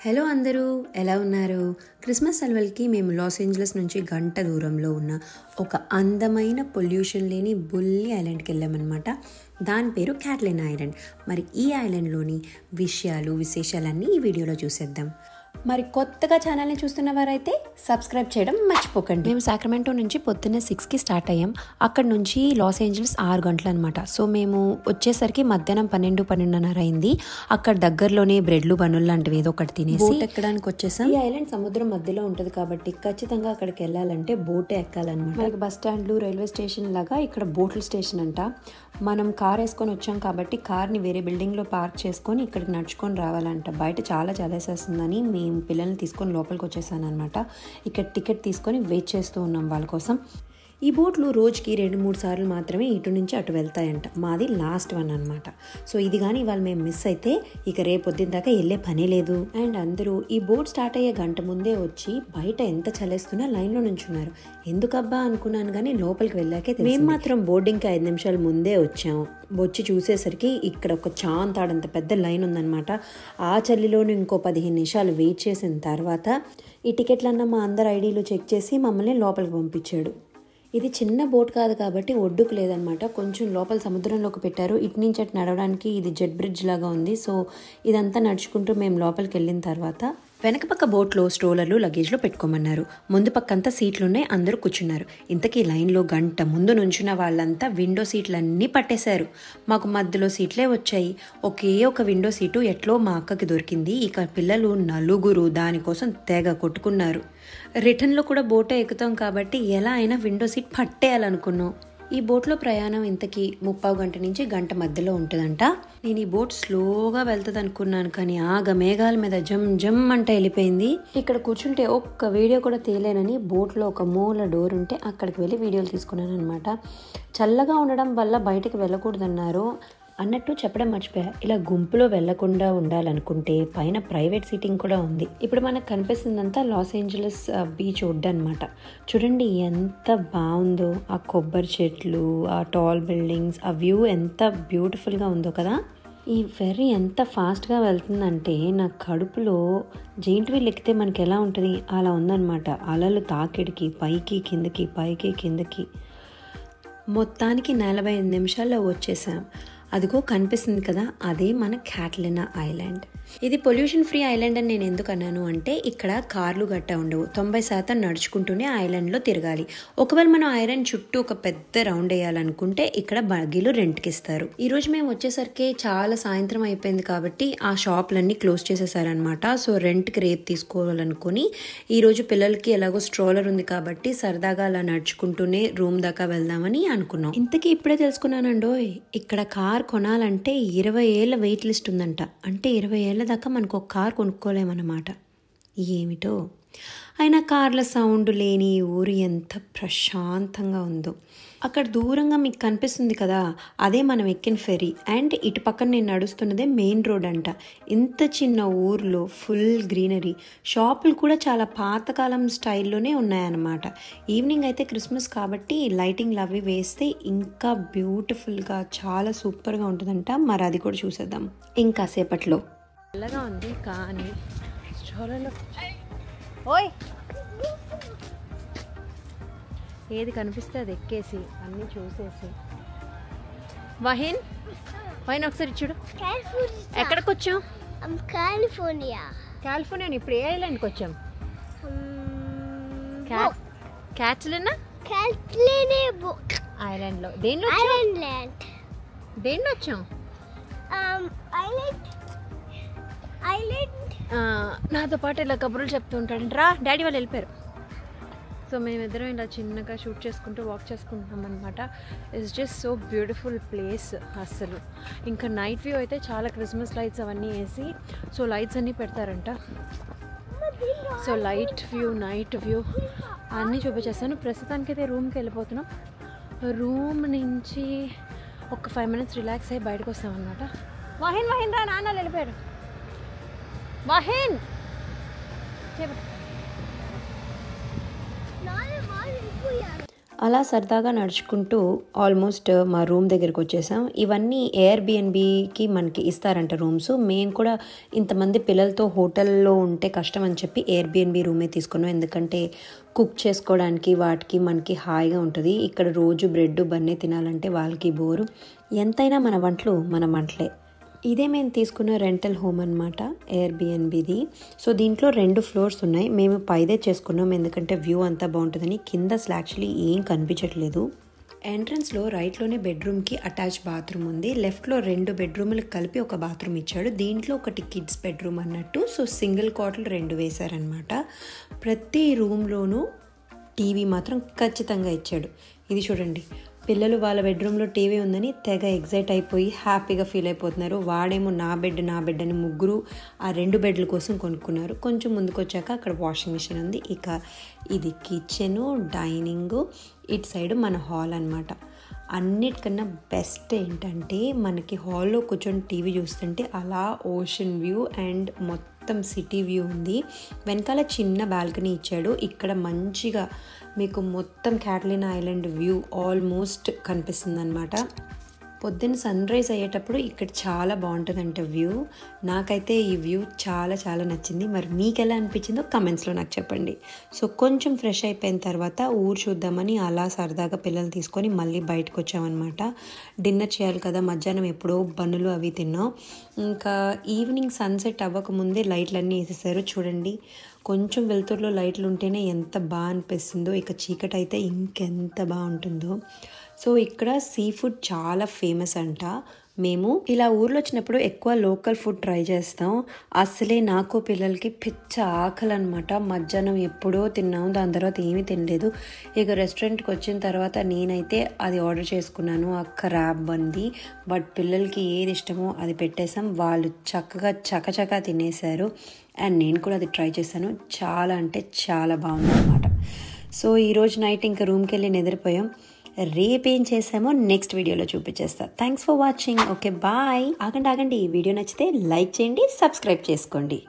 Hello అందరూ, ఎలా ఉన్నారు? క్రిస్మస్ సెలవులకి మేము లాస్ ఏంజలస్ నుంచి గంట దూరంలో ఉన్న ఒక అందమైన పొల్యూషన్ లేని బుల్లి ఐలాండ్కి వెళ్ళామన్నమాట. దాని పేరు క్యాట్లిన్ ఐలాండ్. మరి ఈ ఐలాండ్లోని విశేషాలన్నీ ఈ వీడియోలో చూసేద్దాం. మరి కొత్తగా ఛానల్ని చూస్తున్న వారైతే సబ్స్క్రైబ్ చేయడం మర్చిపోకండి. మేము సాక్రమెంటో నుంచి పొద్దున్నే 6కి స్టార్ట్ అయ్యాం. అక్కడ నుంచి లాస్ ఏంజలస్ 6 గంటలు అనమాట. సో మేము వచ్చేసరికి మధ్యాహ్నం 12-12:30 అయింది. అక్కడ దగ్గరలోనే బ్రెడ్లు బన్నులు లాంటివి ఏదో ఒకటి తినేసి బోట్ ఎక్కడానికి వచ్చేసాం. ఈ ఐలాండ్ సముద్రం మధ్యలో ఉంటుంది కాబట్టి ఖచ్చితంగా అక్కడికి వెళ్ళాలంటే బోటే ఎక్కాలన్నమాట. మనకి బస్ స్టాండ్లు, రైల్వే స్టేషన్ లాగా ఇక్కడ బోట్ల స్టేషన్ అంట. మనం కార్ వేసుకొని వచ్చాం కాబట్టి కార్ని వేరే బిల్డింగ్లో పార్క్ చేసుకొని ఇక్కడికి నడుచుకొని రావాలంట. బయట చాలా చలేసేస్తుందని మేము పిల్లల్ని తీసుకొని లోపలికి వచ్చేసాను అనమాట. ఇక్కడ టికెట్ తీసుకొని వెయిట్ చేస్తూ ఉన్నాం వాళ్ళ కోసం. ఈ బోట్లు రోజుకి 2-3 సార్లు మాత్రమే ఇటు నుంచి అటు వెళ్తాయంట. మాది లాస్ట్ వన్ అనమాట. సో ఇది కానీ ఇవాళ మేము మిస్ అయితే ఇక రేపొద్దున దాకా వెళ్ళే పనే లేదు. అండ్ అందరూ ఈ బోట్ స్టార్ట్ అయ్యే గంట ముందే వచ్చి బయట ఎంత చలేస్తున్నా లైన్లో నుంచున్నారు. ఎందుకబ్బా అనుకున్నాను కానీ లోపలికి వెళ్ళాకే మేము మాత్రం బోర్డింగ్కి 5 నిమిషాల ముందే వచ్చాము. వచ్చి చూసేసరికి ఇక్కడ ఒక చాంతాడంత పెద్ద లైన్ ఉందన్నమాట. ఆ చలిలోనూ ఇంకో 15 నిమిషాలు వెయిట్ చేసిన తర్వాత ఈ టికెట్లన్నా మా అందరు ఐడీలు చెక్ చేసి మమ్మల్ని లోపలికి పంపించాడు. ఇది చిన్న బోట్ కాదు కాబట్టి ఒడ్డుకు లేదనమాట. కొంచెం లోపల సముద్రంలోకి పెట్టారు. ఇటు నుంచి అటు నడవడానికి ఇది జెట్ బ్రిడ్జ్ లాగా ఉంది. సో ఇదంతా నడుచుకుంటూ మేము లోపలికి వెళ్ళిన తర్వాత వెనక పక్క బోట్లో స్ట్రోలర్లు, లగేజ్లో పెట్టుకోమన్నారు. ముందు పక్కంతా సీట్లున్నాయి, అందరూ కూర్చున్నారు. ఇంతకీ లైన్లో గంట ముందు నుంచున్న వాళ్ళంతా విండో సీట్లన్నీ పట్టేశారు. మాకు మధ్యలో సీట్లే వచ్చాయి. ఒకే ఒక విండో సీటు ఎట్లో మా అక్కకి దొరికింది. ఇక పిల్లలు నలుగురు దానికోసం తెగ కొట్టుకున్నారు. రిటర్న్లో కూడా బోటే ఎక్కుతాం కాబట్టి ఎలా అయినా విండో సీట్ పట్టేయాలనుకున్నాం. ఈ బోట్లో ప్రయాణం ఇంతకీ 30 గంట నుంచి గంట మధ్యలో ఉంటుందంట. నేను ఈ బోట్ స్లోగా వెళ్తుంది అనుకున్నాను కానీ మేఘాల మీద జమ్ జమ్ అంటే వెళ్ళిపోయింది. ఇక్కడ కూర్చుంటే ఒక్క వీడియో కూడా తీయలేనని బోట్లో ఒక మూల డోర్ ఉంటే అక్కడికి వెళ్ళి వీడియోలు తీసుకున్నాను అనమాట. చల్లగా ఉండడం వల్ల బయటకు వెళ్ళకూడదన్నారు. అన్నట్టు చెప్పడం మర్చిపోయా, ఇలా గుంపులో వెళ్లకుండా ఉండాలనుకుంటే పైన ప్రైవేట్ సీటింగ్ కూడా ఉంది. ఇప్పుడు మనకు కనిపిస్తుందంతా లాస్ ఏంజలస్ బీచ్ ఒడ్డు అనమాట. చూడండి ఎంత బాగుందో, ఆ కొబ్బరి చెట్లు, ఆ టాల్ బిల్డింగ్స్, ఆ వ్యూ ఎంత బ్యూటిఫుల్గా ఉందో కదా. ఈ ఫెర్రీ ఎంత ఫాస్ట్గా వెళ్తుందంటే నా కడుపులో జెయింట్ వీల్ ఎక్కితే మనకి ఎలా ఉంటుంది అలా ఉందన్నమాట. అలలు తాకిడికి పైకి కిందకి, పైకి కిందకి. మొత్తానికి 45 నిమిషాల్లో వచ్చేసాం. అదిగో కనిపిస్తుంది కదా, అదే మన క్యాట్లిన్ ఐలాండ్. ఇది పొల్యూషన్ ఫ్రీ ఐలాండ్ అని నేను ఎందుకు అన్నాను అంటే ఇక్కడ కార్లు గట్టా ఉండవు. 90% నడుచుకుంటూనే ఐలాండ్లో తిరగాలి. ఒకవేళ మనం ఐలాండ్ చుట్టూ ఒక పెద్ద రౌండ్ వేయాలనుకుంటే ఇక్కడ బగ్గీలు రెంట్కి ఇస్తారు. ఈ రోజు మేము వచ్చేసరికి చాలా సాయంత్రం అయిపోయింది కాబట్టి ఆ షాపులన్నీ క్లోజ్ చేసేసారనమాట. సో రెంట్కి రేపు తీసుకోవాలనుకుని ఈరోజు పిల్లలకి ఎలాగో స్ట్రోలర్ ఉంది కాబట్టి సరదాగా అలా నడుచుకుంటూనే రూమ్ దాకా వెళ్దామని అనుకున్నాం. ఇంతకీ ఇప్పుడే తెలుసుకున్నానండో, ఇక్కడ కార్ కొనాలంటే 20 ఏళ్ళ వెయిట్ లిస్ట్ ఉందంట. అంటే 20 ఏళ్ళ దాకా మనకు ఒక కార్ కొనుక్కోలేమన్నమాట. ఏమిటో అయినా కార్ల సౌండ్ లేని ఊరు ఎంత ప్రశాంతంగా ఉందో. అక్కడ దూరంగా మీకు కనిపిస్తుంది కదా, అదే మనం ఎక్కిన ఫెరీ. అండ్ ఇటు పక్కన నేను నడుస్తున్నదే మెయిన్ రోడ్ అంట. ఇంత చిన్న ఊర్లో ఫుల్ గ్రీనరీ, షాపులు కూడా చాలా పాతకాలం స్టైల్లోనే ఉన్నాయన్నమాట. ఈవినింగ్ అయితే క్రిస్మస్ కాబట్టి లైటింగ్లు అవి వేస్తే ఇంకా బ్యూటిఫుల్గా చాలా సూపర్గా ఉంటుందంట. మరి అది కూడా చూసేద్దాం ఇంకాసేపట్లో. చల్లగా ఉంది కానీ ఓయ్ ఏది కనిపిస్తే అది ఎక్కేసి అన్నీ చూసేసి. వహిన్ ఒకసారి చూడు, ఎక్కడికి వచ్చాం? కాలిఫోర్నియా. ఇప్పుడు ఏ ఐలాండ్కి వచ్చాం? క్యాట్లిన్ ఐలాండ్లో. దేనిలో వచ్చాం? నాతో పాటు ఇలా కబుర్లు చెప్తూ ఉంటాడు. రా డాడీ వాళ్ళు వెళ్ళిపోయారు. సో మేమిద్దరం ఇలా చిన్నగా షూట్ చేసుకుంటూ వాక్ చేసుకుంటున్నాం అనమాట. It's just so beautiful place అసలు. ఇంకా నైట్ వ్యూ అయితే చాలా క్రిస్మస్ లైట్స్ అవన్నీ వేసి సో లైట్స్ అన్నీ పెడతారంట. So light view, night view అన్నీ చూపించేస్తాను. ప్రస్తుతానికి అయితే రూమ్కి వెళ్ళిపోతున్నాం. రూమ్ నుంచి ఒక 5 మినిట్స్ రిలాక్స్ అయ్యి బయటకు వస్తామన్నమాట. వహిన్ రా, నాన్న వెళ్ళిపోయారు. వహిన్ అలా సరదాగా నడుచుకుంటూ ఆల్మోస్ట్ మా రూమ్ దగ్గరికి వచ్చేసాం. ఇవన్నీ ఎయిర్బిఎన్బికి మనకి ఇస్తారంట రూమ్స్. మేము కూడా ఇంతమంది పిల్లలతో హోటల్లో ఉంటే కష్టం అని చెప్పి ఎయిర్బిఎన్బి రూమే తీసుకున్నాం. ఎందుకంటే కుక్ చేసుకోవడానికి వాటికి మనకి హాయిగా ఉంటుంది. ఇక్కడ రోజు బ్రెడ్ బన్నే తినాలంటే వాళ్ళకి బోరు. ఎంతైనా మన వంటలే. ఇదే మేము తీసుకున్న రెంటల్ హోమ్ అనమాట, ఎయిర్బిఎన్బిది. సో దీంట్లో 2 ఫ్లోర్స్ ఉన్నాయి. మేము పైదే చేసుకున్నాం ఎందుకంటే వ్యూ అంతా బాగుంటుందని. కింద అసలు యాక్చువల్లీ ఏం కనిపించట్లేదు. ఎంట్రన్స్లో రైట్లోనే బెడ్రూమ్కి అటాచ్ బాత్రూమ్ ఉంది. లెఫ్ట్లో 2 బెడ్రూములకు కలిపి ఒక బాత్రూమ్ ఇచ్చాడు. దీంట్లో ఒకటి కిడ్స్ బెడ్రూమ్ అన్నట్టు. సో సింగిల్ కాట్లు 2 వేశారనమాట. ప్రతి రూమ్లోనూ టీవీ మాత్రం ఖచ్చితంగా ఇచ్చాడు. ఇది చూడండి, పిల్లలు వాళ్ళ బెడ్రూమ్లో టీవీ ఉందని తెగ ఎగ్జైట్ అయిపోయి హ్యాపీగా ఫీల్ అయిపోతున్నారు. వాడేమో నా బెడ్ అని ముగ్గురు ఆ 2 బెడ్ల కోసం కొనుక్కున్నారు. కొంచెం ముందుకు వచ్చాక అక్కడ వాషింగ్ మిషన్ ఉంది. ఇక ఇది కిచెను, డైనింగు, ఇటు సైడ్ మన హాల్ అనమాట. అన్నిటికన్నా బెస్ట్ ఏంటంటే మనకి హాల్లో కూర్చొని టీవీ చూస్తుంటే అలా ఓషన్ వ్యూ అండ్ మొత్తం సిటీ వ్యూ ఉంది. వెనకాల చిన్న బాల్కనీ ఇచ్చాడు. ఇక్కడ మంచిగా మీకు మొత్తం క్యాటలినా ఐలాండ్ వ్యూ ఆల్మోస్ట్ కనిపిస్తుంది అనమాట. పొద్దున్న సన్ రైజ్ అయ్యేటప్పుడు ఇక్కడ చాలా బాగుంటుందంట వ్యూ. నాకైతే ఈ వ్యూ చాలా చాలా నచ్చింది. మరి మీకు ఎలా అనిపించిందో కమెంట్స్లో నాకు చెప్పండి. సో కొంచెం ఫ్రెష్ అయిపోయిన తర్వాత ఊరు చూద్దామని అలా సరదాగా పిల్లలు తీసుకొని మళ్ళీ బయటకు వచ్చామన్నమాట. డిన్నర్ చేయాలి కదా, మధ్యాహ్నం ఎప్పుడో బన్నులు అవి తిన్నాం. ఇంకా ఈవినింగ్ సన్సెట్ అవ్వకముందే లైట్లన్నీ వేసేసారు. చూడండి, కొంచెం వెలుతురులో లైట్లు ఉంటేనే ఎంత బాగా అనిపిస్తుందో, ఇక చీకటి అయితే ఇంకెంత బాగుంటుందో. సో ఇక్కడ సీ ఫుడ్ చాలా ఫేమస్ అంట. మేము ఇలా ఊర్లో వచ్చినప్పుడు ఎక్కువ లోకల్ ఫుడ్ ట్రై చేస్తాం. అసలే నాకు పిల్లలకి పిచ్చ ఆకలి అనమాట. మధ్యాహ్నం ఎప్పుడో తిన్నాము, దాని తర్వాత ఏమీ తినలేదు. ఇక రెస్టారెంట్కి వచ్చిన తర్వాత నేనైతే అది ఆర్డర్ చేసుకున్నాను, ఆ క్రాబ్ బంది. బట్ పిల్లలకి ఏది ఇష్టమో అది పెట్టేసాం. వాళ్ళు చక్కగా చకచకా తినేశారు. అండ్ నేను కూడా అది ట్రై చేశాను. చాలా అంటే చాలా బాగుంది అనమాట. సో ఈరోజు నైట్ ఇంకా రూమ్కి వెళ్ళి నిద్రపోయాం. రేపేం చేసామో నెక్స్ట్ వీడియోలో చూపించేస్తా. Thanks for watching. Okay bye. ఆగండి, ఈ వీడియో నచ్చితే లైక్ చేయండి, సబ్స్క్రైబ్ చేసుకోండి.